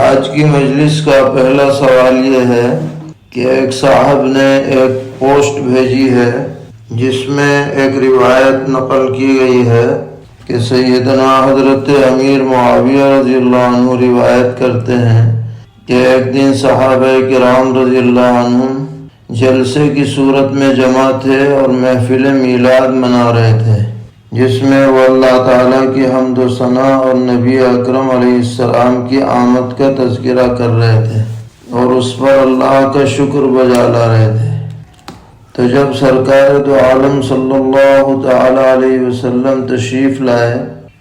آج کی مجلس کا پہلا سوال یہ ہے کہ ایک صاحب نے ایک پوسٹ بھیجی ہے جس میں ایک روایت نقل کی گئی ہے کہ سیدنا حضرت امیر معاویہ رضی اللہ عنہ روایت کرتے ہیں کہ ایک دن صحابہ کرام رضی اللہ عنہم جلسے کی صورت میں جمع تھے اور محفل میلاد منا رہے تھے، جس میں وہ اللہ تعالیٰ کی حمد و ثنا اور نبی اکرم علیہ السلام کی آمد کا تذکرہ کر رہے تھے اور اس پر اللہ کا شکر بجا لا رہے تھے۔ تو جب سرکار دو عالم صلی اللہ تعالیٰ علیہ وسلم تشریف لائے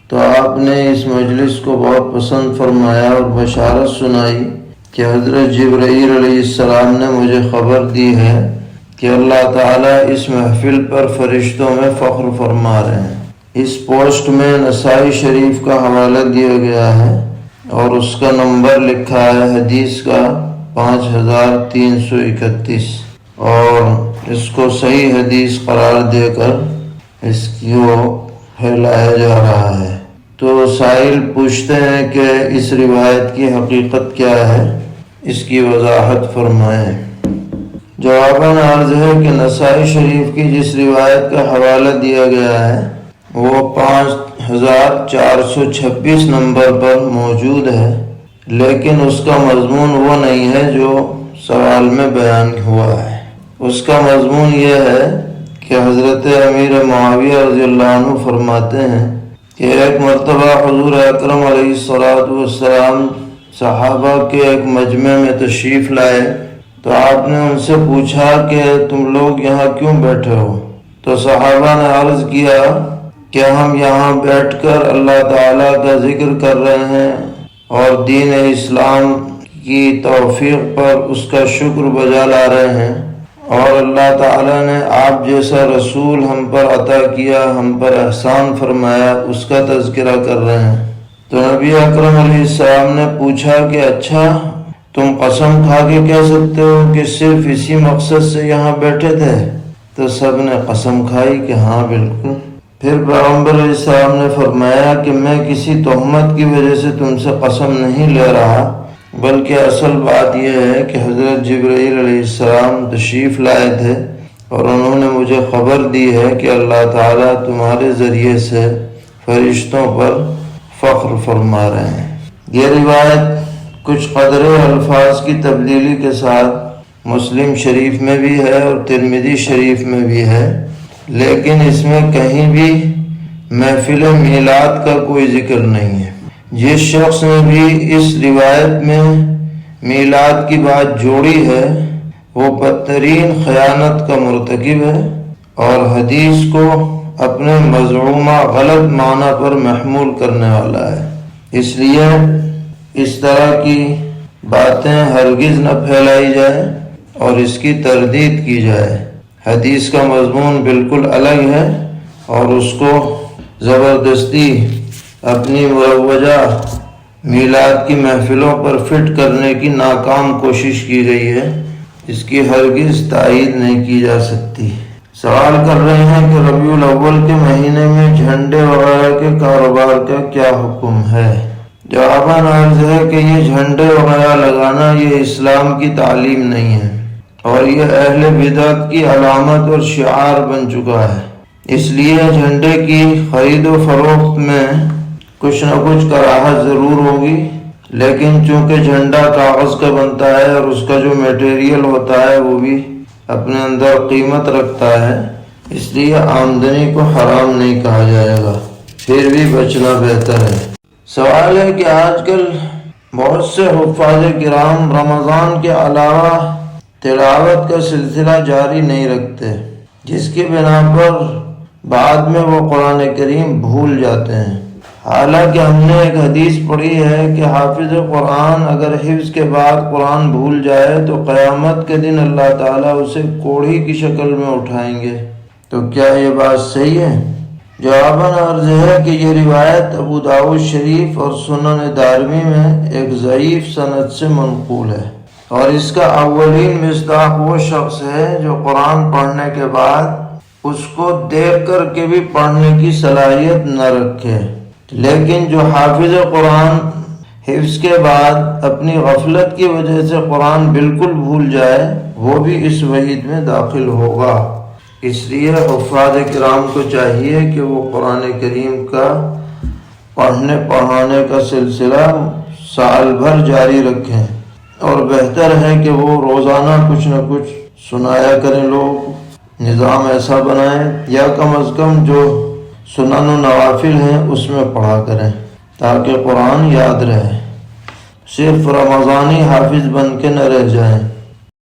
تو آپ نے اس مجلس کو بہت پسند فرمایا اور بشارت سنائی کہ حضرت جبرائیل علیہ السلام نے مجھے خبر دی ہے کہ اللہ تعالیٰ اس محفل پر فرشتوں میں فخر فرما رہے ہیں۔ اس پوسٹ میں نسائی شریف کا حوالہ دیا گیا ہے اور اس کا نمبر لکھا ہے حدیث کا 5331 اور اس کو صحیح حدیث قرار دے کر اس کو پھیلایا جا رہا ہے۔ تو سائل پوچھتے ہیں کہ اس روایت کی حقیقت کیا ہے، اس کی وضاحت فرمائیں۔ جواباً عرض ہے کہ نسائی شریف کی جس روایت کا حوالہ دیا گیا ہے وہ 5426 نمبر پر موجود ہے، لیکن اس کا مضمون وہ نہیں ہے جو سوال میں بیان ہوا ہے۔ اس کا مضمون یہ ہے کہ حضرت امیر معاویہ رضی اللہ عنہ فرماتے ہیں کہ ایک مرتبہ حضور اکرم علیہ السلام صحابہ کے ایک مجمع میں تشریف لائے تو آپ نے ان سے پوچھا کہ تم لوگ یہاں کیوں بیٹھے ہو؟ تو صحابہ نے عرض کیا کہ ہم یہاں بیٹھ کر اللہ تعالیٰ کا ذکر کر رہے ہیں اور دین اسلام کی توفیق پر اس کا شکر بجا لا رہے ہیں، اور اللہ تعالیٰ نے آپ جیسا رسول ہم پر عطا کیا، ہم پر احسان فرمایا، اس کا تذکرہ کر رہے ہیں۔ تو نبی اکرم علیہ السلام نے پوچھا کہ اچھا تم قسم کھا کے کہہ سکتے ہو کہ صرف اسی مقصد سے یہاں بیٹھے تھے؟ تو سب نے قسم کھائی کہ ہاں بالکل۔ پھر پیغمبر علیہ السلام نے فرمایا کہ میں کسی تہمت کی وجہ سے تم سے قسم نہیں لے رہا، بلکہ اصل بات یہ ہے کہ حضرت جبرائیل علیہ السلام تشریف لائے تھے اور انہوں نے مجھے خبر دی ہے کہ اللہ تعالیٰ تمہارے ذریعے سے فرشتوں پر فخر فرما رہے ہیں۔ یہ روایت کچھ قدرے الفاظ کی تبدیلی کے ساتھ مسلم شریف میں بھی ہے اور ترمذی شریف میں بھی ہے، لیکن اس میں کہیں بھی محفل میلاد کا کوئی ذکر نہیں ہے۔ جس شخص نے بھی اس روایت میں میلاد کی بات جوڑی ہے وہ بدترین خیانت کا مرتکب ہے اور حدیث کو اپنے مزعومہ غلط معنی پر محمول کرنے والا ہے۔ اس لیے اس طرح کی باتیں ہرگز نہ پھیلائی جائے اور اس کی تردید کی جائے۔ حدیث کا مضمون بالکل الگ ہے اور اس کو زبردستی اپنی مروجہ میلاد کی محفلوں پر فٹ کرنے کی ناکام کوشش کی گئی ہے، اس کی ہرگز تائید نہیں کی جا سکتی۔ سوال کر رہے ہیں کہ ربیع الاول کے مہینے میں جھنڈے وغیرہ کے کاروبار کا کیا حکم ہے؟ جواباً عرض ہے کہ یہ جھنڈے وغیرہ لگانا یہ اسلام کی تعلیم نہیں ہے اور یہ اہل بدعت کی علامت اور شعار بن چکا ہے۔ اس لیے جھنڈے کی خرید و فروخت میں کچھ نہ کچھ کراہت ضرور ہوگی، لیکن چونکہ جھنڈا کاغذ کا بنتا ہے اور اس کا جو میٹیریل ہوتا ہے وہ بھی اپنے اندر قیمت رکھتا ہے، اس لیے آمدنی کو حرام نہیں کہا جائے گا، پھر بھی بچنا بہتر ہے۔ سوال ہے کہ آج کل بہت سے حفاظ کرام رمضان کے علاوہ تلاوت کا سلسلہ جاری نہیں رکھتے، جس کی بنا پر بعد میں وہ قرآن کریم بھول جاتے ہیں۔ حالانکہ ہم نے ایک حدیث پڑھی ہے کہ حافظ قرآن اگر حفظ کے بعد قرآن بھول جائے تو قیامت کے دن اللہ تعالیٰ اسے کوڑھی کی شکل میں اٹھائیں گے۔ تو کیا یہ بات صحیح ہے؟ جواباً عرض ہے کہ یہ روایت ابو داؤد شریف اور سنن دارمی میں ایک ضعیف سند سے منقول ہے، اور اس کا اولین مصداق وہ شخص ہے جو قرآن پڑھنے کے بعد اس کو دیکھ کر کے بھی پڑھنے کی صلاحیت نہ رکھے، لیکن جو حافظ قرآن حفظ کے بعد اپنی غفلت کی وجہ سے قرآن بالکل بھول جائے وہ بھی اس وعید میں داخل ہوگا۔ اس لیے حفاظ کرام کو چاہیے کہ وہ قرآن کریم کا پڑھنے پڑھانے کا سلسلہ سال بھر جاری رکھیں، اور بہتر ہے کہ وہ روزانہ کچھ نہ کچھ سنایا کریں، لوگ نظام ایسا بنائیں، یا کم از کم جو سنن و نوافل ہیں اس میں پڑھا کریں تاکہ قرآن یاد رہے، صرف رمضانی حافظ بن کے نہ رہ جائیں۔